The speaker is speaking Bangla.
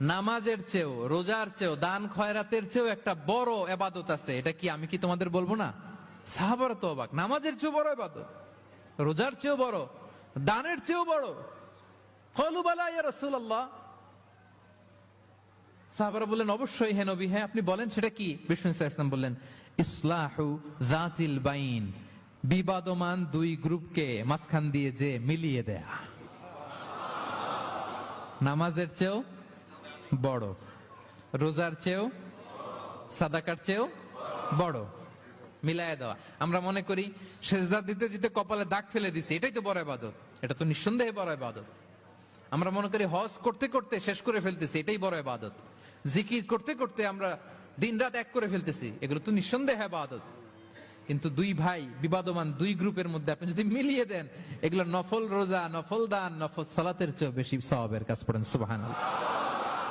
নামাজের চেয়েও, রোজার চেয়েও, দান খয়রাতের চেয়েও একটা বড় ইবাদত আছে। এটা কি আমি কি তোমাদের বলবো না? সাহাবারা তো অবাক, নামাজের চেয়েও বড় ইবাদত, রোজার চেয়েও বড়, দানের চেয়েও বড়। ক্বালু বালা ইয়া রাসূলুল্লাহ। সাহাবারা বললেন অবশ্যই হে নবী, হ্যাঁ আপনি বলেন সেটা কি? বিষ্ণু সাল্লাল্লাহু আলাইহি ওয়াসাল্লাম বললেন ইসলাহু যাতিল বাইন, বিবাদমান দুই গ্রুপকে মাঝখান দিয়ে যে মিলিয়ে দেয়া। নামাজের চেয়েও বড়, রোজার চেয়েও, সাদাকার চেয়েও বড়, মিলায় দেওয়া। আমরা মনে করি সেজদা দিতে দিতে কপালে দাগ ফেলে দিছি, এটাই তো বড় ইবাদত। এটা তো নিঃসন্দেহে বড় ইবাদত। আমরা মনে করি হজ করতে করতে শেষ করে ফেলতেছি, এটাই বড় ইবাদত। জিকির করতে করতে আমরা দিনরাত এক করে ফেলতেছি, এগুলো তো নিঃসন্দেহে ইবাদত। কিন্তু দুই ভাই বিবাদমান দুই গ্রুপের মধ্যে আপনি যদি মিলিয়ে দেন, এগুলো নফল রোজা, নফল দান, নফল সালাতের চেয়ে বেশি সওয়াবের কাজ। পড়েন সুবহানাল্লাহ।